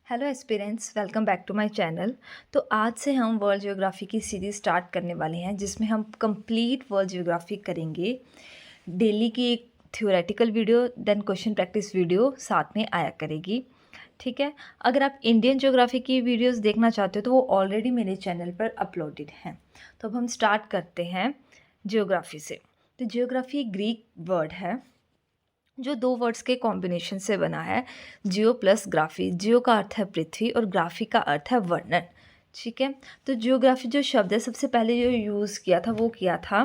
Hello aspirants, welcome back to my channel. तो आज से हम वर्ल्ड ज्योग्राफी की सीरीज़ स्टार्ट करने वाले हैं जिसमें हम कंप्लीट वर्ल्ड ज्योग्राफी करेंगे। डेली की एक theoretical video then question practice video साथ में आया करेगी। ठीक है। अगर आप इंडियन ज्योग्राफी की वीडियोस देखना चाहते हो तो वो ऑलरेडी मेरे चैनल पर अपलोडेड हैं। तो अब हम स्टार्ट करते हैं ज्योग्राफी से। तो ज्योग्राफी ग्रीक वर्ड है जो दो वर्ड्स के कॉम्बिनेशन से बना है, जियो प्लस ग्राफी। जियो का अर्थ है पृथ्वी और ग्राफी का अर्थ है वर्णन। ठीक है। तो जियोग्राफी जो शब्द है सबसे पहले जो यूज़ किया था वो किया था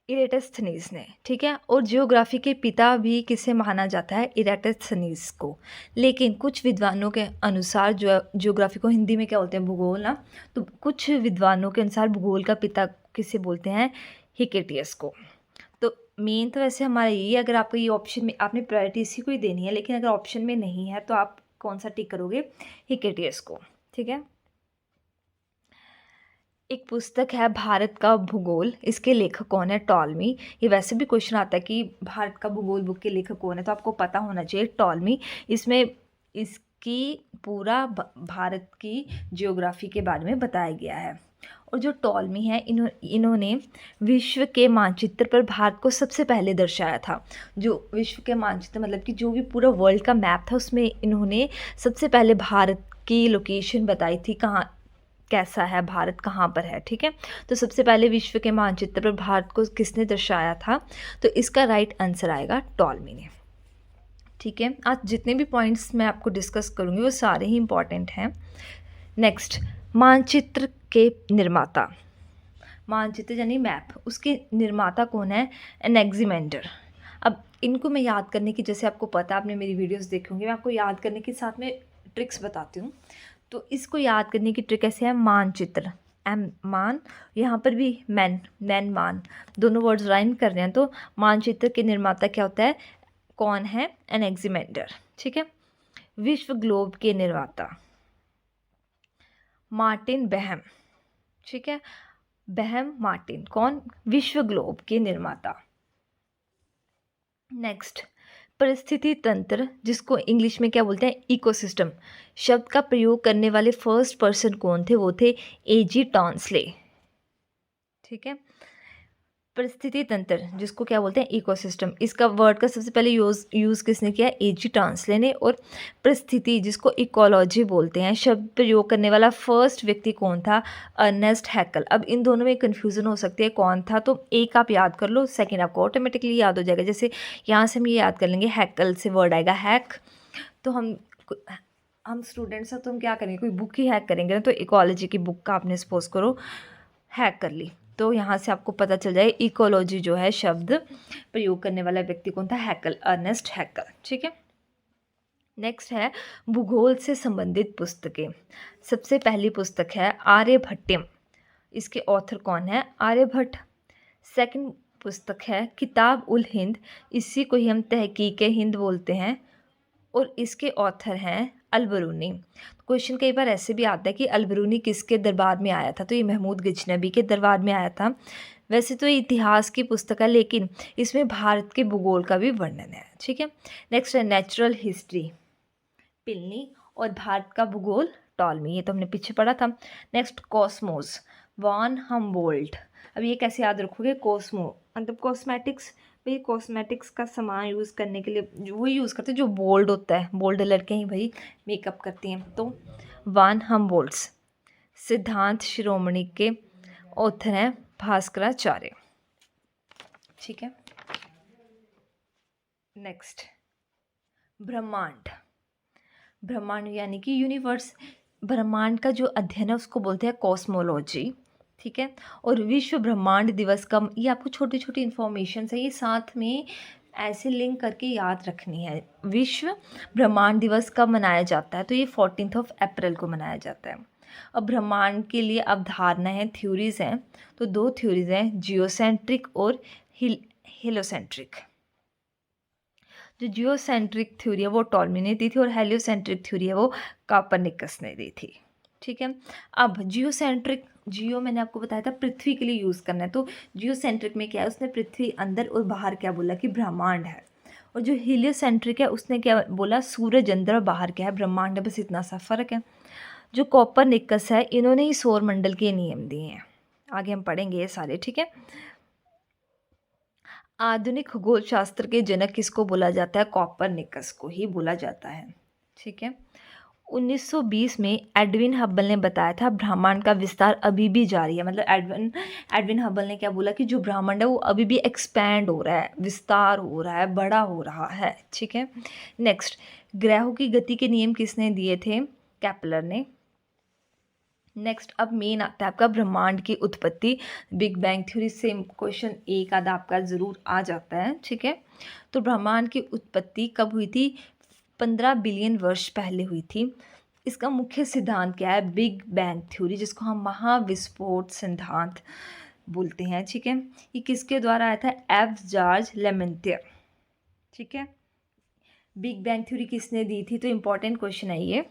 इरेटस्थनीज ने। ठीक है। और जियोग्राफी के पिता भी किसे माना जाता है? इरेटस्थनीज को। लेकिन कुछ विद्वानों के अनुसार जो जियोग्राफी को हिंदी में क्या बोलते हैं? भूगोल ना। तो कुछ विद्वानों के अनुसार भूगोल का पिता किसे बोलते हैं? हिकेटियस को। तो मेन तो वैसे हमारा यही है, अगर आपको ये ऑप्शन में आपने प्रायोरिटी इसी को ही देनी है, लेकिन अगर ऑप्शन में नहीं है तो आप कौन सा टिक करोगे? हिकेटियस को। ठीक है। एक पुस्तक है भारत का भूगोल, इसके लेखक कौन है? टॉलमी। ये वैसे भी क्वेश्चन आता है कि भारत का भूगोल बुक के लेखक कौन है, तो आपको पता होना चाहिए टॉलमी। इसमें इसकी पूरा भारत की जियोग्राफी के बारे में बताया गया है। और जो टॉलमी है इन्होंने विश्व के मानचित्र पर भारत को सबसे पहले दर्शाया था। जो विश्व के मानचित्र मतलब कि जो भी पूरा वर्ल्ड का मैप था उसमें इन्होंने सबसे पहले भारत की लोकेशन बताई थी, कहाँ कैसा है भारत, कहाँ पर है। ठीक है। तो सबसे पहले विश्व के मानचित्र पर भारत को किसने दर्शाया था? तो इसका राइट आंसर आएगा टॉलमी ने। ठीक है। आज जितने भी पॉइंट्स मैं आपको डिस्कस करूँगी वो सारे ही इंपॉर्टेंट हैं। नेक्स्ट, मानचित्र के निर्माता। मानचित्र यानी मैप, उसके निर्माता कौन है? एनेक्सिमेंडर। अब इनको मैं याद करने की, जैसे आपको पता आपने मेरी वीडियोस देखी होंगी, मैं आपको याद करने के साथ में ट्रिक्स बताती हूँ। तो इसको याद करने की ट्रिक ऐसे है, मानचित्र एम मान, यहाँ पर भी मैन मान, दोनों वर्ड्स राइम कर रहे हैं। तो मानचित्र के निर्माता क्या होता है? कौन है? एनेक्सिमेंडर। ठीक है। विश्व ग्लोब के निर्माता मार्टिन बेहम। ठीक है। बेहम मार्टिन कौन? विश्व ग्लोब के निर्माता। नेक्स्ट, परिस्थिति तंत्र, जिसको इंग्लिश में क्या बोलते हैं? इकोसिस्टम। शब्द का प्रयोग करने वाले फर्स्ट पर्सन कौन थे? वो थे एजी टॉन्सले। ठीक है। परिस्थिति तंत्र जिसको क्या बोलते हैं? इकोसिस्टम। इसका वर्ड का सबसे पहले यूज़ किसने किया? एजी टॉन्सले ने। और परिस्थिति जिसको इकोलॉजी बोलते हैं, शब्द प्रयोग करने वाला फर्स्ट व्यक्ति कौन था? अर्नेस्ट हैकल। अब इन दोनों में कन्फ्यूज़न हो सकती है कौन था, तो एक आप याद कर लो, सेकेंड आपको ऑटोमेटिकली याद हो जाएगा। जैसे यहाँ से हम ये याद कर लेंगे, हैकल से वर्ड आएगा हैक। तो हम स्टूडेंट्स हैं तो हम क्या करेंगे? कोई बुक ही हैक करेंगे ना। तो इकोलॉजी की बुक का आपने सपोज करो हैक कर ली, तो यहाँ से आपको पता चल जाए इकोलॉजी जो है शब्द प्रयोग करने वाला व्यक्ति कौन था? हैकल, अर्नेस्ट हैकल। ठीक है। नेक्स्ट है भूगोल से संबंधित पुस्तकें। सबसे पहली पुस्तक है आर्यभट्टम। इसके ऑथर कौन है? आर्यभट्ट। सेकंड पुस्तक है किताब उल हिंद, इसी को ही हम तहकीक हिंद बोलते हैं, और इसके ऑथर हैं अलबरूनी। क्वेश्चन कई बार ऐसे भी आता है कि अलबरूनी किसके दरबार में आया था? तो ये महमूद गजनबी के दरबार में आया था। वैसे तो ये इतिहास की पुस्तक है, लेकिन इसमें भारत के भूगोल का भी वर्णन है। ठीक है। नेक्स्ट है नेचुरल हिस्ट्री, पिलनी। और भारत का भूगोल, टॉलमी। ये तो हमने पीछे पढ़ा था। Next cosmos, von Humboldt. अब ये कैसे याद रखोगे? कॉस्मो मतलब कॉस्मेटिक्स। भाई कॉस्मेटिक्स का सामान यूज़ करने के लिए वो यूज़ करते हैं जो बोल्ड होता है, बोल्ड लड़के ही भाई मेकअप करती हैं। तो वान हमबोल्ट्स। सिद्धांत शिरोमणि के ऑथर हैं भास्कराचार्य। ठीक है। नेक्स्ट, ब्रह्मांड। ब्रह्मांड यानी कि यूनिवर्स। ब्रह्मांड का जो अध्ययन है उसको बोलते हैं कॉस्मोलॉजी। ठीक है। और विश्व ब्रह्मांड दिवस का, ये आपको छोटी छोटी इन्फॉर्मेशन है, ये साथ में ऐसे लिंक करके याद रखनी है। विश्व ब्रह्मांड दिवस कब मनाया जाता है? तो ये 14 अप्रैल को मनाया जाता है। अब ब्रह्मांड के लिए अवधारणा है, थ्योरीज हैं। तो दो थ्योरीज हैं, जियोसेंट्रिक और हेलोसेंट्रिक। जो जियोसेंट्रिक थ्योरी है वो टॉलमी ने दी थी, और हेलियोसेंट्रिक थ्योरी है वो कोपरनिकस ने दी थी। ठीक है। अब जियोसेंट्रिक, जियो मैंने आपको बताया था पृथ्वी के लिए यूज़ करना है। तो जियोसेंट्रिक में क्या है? उसने पृथ्वी अंदर और बाहर क्या बोला कि ब्रह्मांड है। और जो हीलियोसेंट्रिक है उसने क्या बोला, सूरज अंदर और बाहर क्या है, ब्रह्मांड है, बस इतना सा फ़र्क है। जो कोपरनिकस है इन्होंने ही सौर मंडल के नियम दिए हैं, आगे हम पढ़ेंगे ये सारे, ठीक है। आधुनिक खगोल शास्त्र के जनक किसको बोला जाता है, कोपरनिकस को ही बोला जाता है, ठीक है। 1920 में एडविन हब्बल ने बताया था ब्रह्मांड का विस्तार अभी भी जारी है, मतलब एडविन हब्बल ने क्या बोला कि जो ब्रह्मांड है वो अभी भी एक्सपैंड हो रहा है, विस्तार हो रहा है, बड़ा हो रहा है, ठीक है। नेक्स्ट, ग्रहों की गति के नियम किसने दिए थे, केपलर ने। नेक्स्ट, अब मेन आता है आपका ब्रह्मांड की उत्पत्ति, बिग बैंग थ्योरी से क्वेश्चन एक आधा आपका ज़रूर आ जाता है, ठीक है। तो ब्रह्मांड की उत्पत्ति कब हुई थी, 15 बिलियन वर्ष पहले हुई थी। इसका मुख्य सिद्धांत क्या है, बिग बैंग थ्योरी, जिसको हम महाविस्फोट सिद्धांत बोलते हैं, ठीक है। ये किसके द्वारा आया था, एफ जॉर्ज लेमेंटियर, ठीक है। बिग बैंग थ्योरी किसने दी थी, तो इम्पॉर्टेंट क्वेश्चन है ये।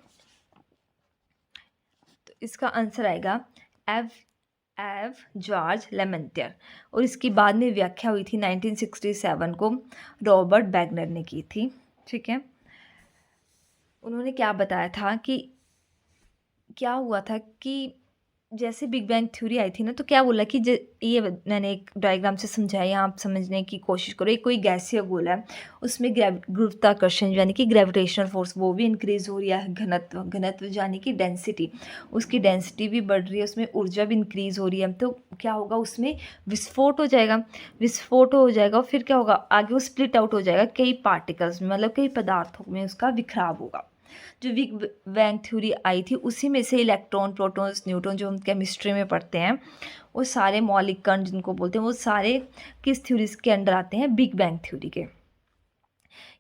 तो इसका आंसर आएगा एफ जॉर्ज लेमेंटियर, और इसकी बाद में व्याख्या हुई थी 1967 को रॉबर्ट बैगनर ने की थी, ठीक है। उन्होंने क्या बताया था कि क्या हुआ था कि जैसे बिग बैंग थ्योरी आई थी ना, तो क्या बोला कि ये मैंने एक डायग्राम से समझाया, आप समझने की कोशिश करो। एक कोई गैसीय गोला है, उसमें गुरुत्वाकर्षण यानी कि ग्रेविटेशनल फोर्स वो भी इंक्रीज हो रही है, घनत्व यानी कि डेंसिटी, उसकी डेंसिटी भी बढ़ रही है, उसमें ऊर्जा भी इंक्रीज हो रही है। तो क्या होगा, उसमें विस्फोट हो जाएगा, और फिर क्या होगा, आगे वो स्प्लिट आउट हो जाएगा कई पार्टिकल्स में, मतलब कई पदार्थों में उसका विखराव होगा। जो बिग बैंग थ्योरी आई थी उसी में से इलेक्ट्रॉन, प्रोटॉन्स, न्यूट्रॉन, जो हम केमिस्ट्री में पढ़ते हैं, वो सारे मौलिक कण जिनको बोलते हैं, वो सारे किस थ्योरी के अंडर आते हैं, बिग बैंग थ्योरी के।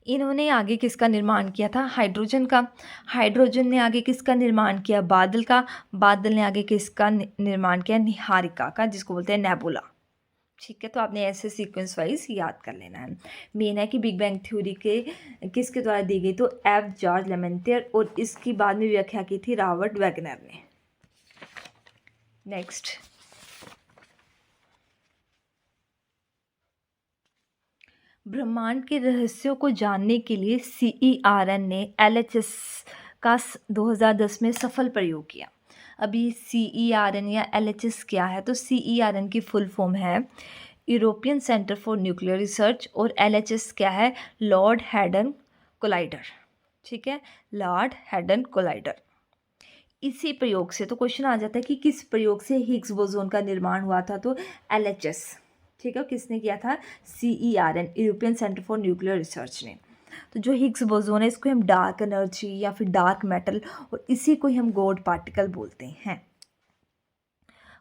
इन्होंने आगे किसका निर्माण किया था, हाइड्रोजन का। हाइड्रोजन ने आगे किसका निर्माण किया, बादल का। बादल ने आगे किसका निर्माण किया, निहारिका का, जिसको बोलते हैं नेबुला, ठीक है। तो आपने ऐसे सीक्वेंस वाइज याद कर लेना है। मेन है कि बिग बैंग थ्योरी के किसके द्वारा दी गई, तो एफ जॉर्ज लेमेंटियर, और इसकी बाद में व्याख्या की थी रॉबर्ट वैगनर ने। नेक्स्ट, ब्रह्मांड के रहस्यों को जानने के लिए CERN ने LHS का 2010 में सफल प्रयोग किया। अभी CERN या LHS क्या है, तो CERN की फुल फॉर्म है European centre for nuclear research, और LHS क्या है, लॉर्ड हैडन कोलाइडर, ठीक है, लॉर्ड हैडन कोलाइडर। इसी प्रयोग से तो क्वेश्चन आ जाता है कि किस प्रयोग से हिग्स बोसोन का निर्माण हुआ था, तो LHS, ठीक है। किसने किया था, CERN, European centre for nuclear research ने। तो जो हिग्स बोसोन है इसको हम डार्क एनर्जी या फिर डार्क मेटल, और इसी को ही हम गॉड पार्टिकल बोलते हैं।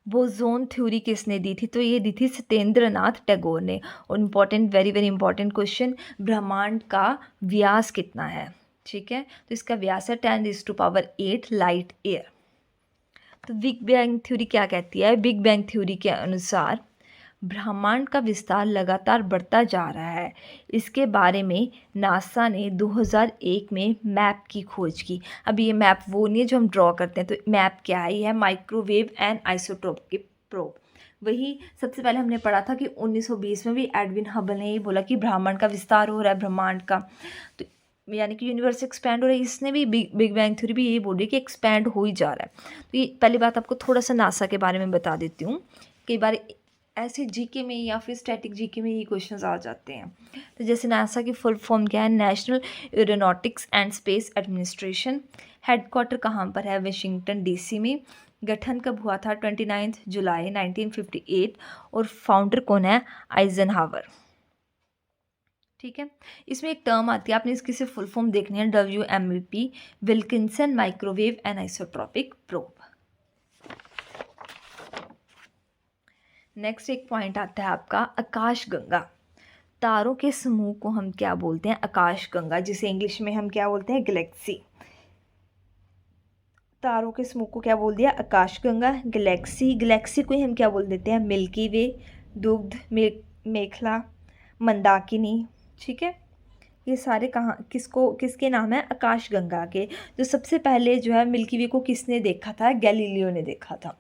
बोसोन थ्योरी किसने दी थी, तो ये दी थी सत्येंद्रनाथ टैगोर ने। और important, very very important question, ब्रह्मांड का व्यास कितना है, ठीक है। तो इसका व्यास है 10⁸ लाइट ईयर। तो बिग बैंग थ्योरी क्या कहती है, बिग बैंग थ्योरी के अनुसार ब्रह्मांड का विस्तार लगातार बढ़ता जा रहा है। इसके बारे में नासा ने 2001 में मैप की खोज की। अब ये मैप वो नहीं है जो हम ड्रॉ करते हैं, तो मैप क्या है, ये है माइक्रोवेव एंड आइसोटोपिक प्रोब। वही सबसे पहले हमने पढ़ा था कि 1920 में भी एडविन हबल ने ये बोला कि ब्रह्मांड का विस्तार हो रहा है, ब्रह्मांड का, तो यानी कि यूनिवर्स एक्सपैंड हो रहा है। इसने भी बिग बैंग थ्योरी भी यही बोल रही है कि एक्सपैंड हो ही जा रहा है। तो ये पहली बात आपको थोड़ा सा नासा के बारे में बता देती हूँ। कई बार ऐसे जीके में या फिर स्टैटिक जीके में ये क्वेश्चंस आ जाते हैं। तो जैसे नासा की फुल फॉर्म क्या है, national aeronautics and space administration. Headquarter कहाँ पर है, वाशिंगटन DC में। गठन कब हुआ था, 29 जुलाई 1958, और फाउंडर कौन है, आइजनहावर, ठीक है। इसमें एक टर्म आती है, आपने इसकी सिर्फ फुल फॉर्म देखनी है, WMEP, Wilkinson microwave anisotropic probe. Next एक पॉइंट आता है आपका आकाशगंगा। तारों के समूह को हम क्या बोलते हैं, आकाशगंगा, जिसे इंग्लिश में हम क्या बोलते हैं, गैलेक्सी। तारों के समूह को क्या बोल दिया, आकाशगंगा, गैलेक्सी। गैलेक्सी को ही हम क्या बोल देते हैं, मिल्की वे, दुग्ध मेखला, मंदाकिनी, ठीक है। ये सारे कहाँ किसके नाम है, आकाशगंगा के। जो सबसे पहले जो है मिल्की वे को किसने देखा था, गैलीलियो ने देखा था।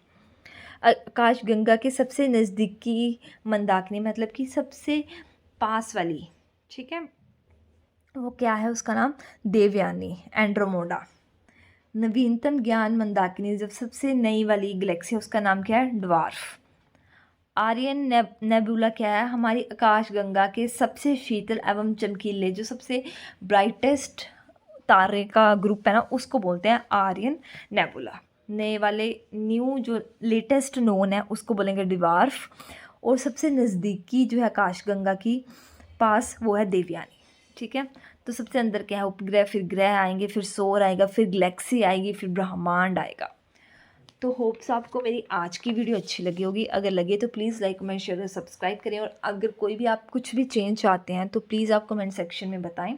आकाशगंगा के सबसे नज़दीकी मंदाकिनी, मतलब कि सबसे पास वाली, ठीक है। वो क्या है, उसका नाम देवयानी, एंड्रोमेडा। नवीनतम ज्ञान मंदाकिनी, जब सबसे नई वाली गैलेक्सी है उसका नाम क्या है, ड्वार्फ। आर्यन नेबुला क्या है, हमारी आकाशगंगा के सबसे शीतल एवं चमकीले, जो सबसे ब्राइटेस्ट तारे का ग्रुप है ना, उसको बोलते हैं आर्यन नेबुला। नए वाले न्यू जो लेटेस्ट नोन है उसको बोलेंगे डिवार्फ। और सबसे नज़दीकी जो है आकाशगंगा की पास, वो है देवयानी। ठीक है, तो सबसे अंदर क्या है, उपग्रह, फिर ग्रह आएंगे, फिर सौर आएगा, फिर गैलेक्सी आएगी, फिर ब्रह्मांड आएगा। तो होप्स आपको मेरी आज की वीडियो अच्छी लगी होगी। अगर लगे तो प्लीज़ लाइक, कमेंट, शेयर और सब्सक्राइब करें। और अगर कोई भी आप कुछ भी चेंज चाहते हैं तो प्लीज़ आप कमेंट सेक्शन में बताएं।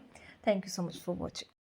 Thank you so much for watching.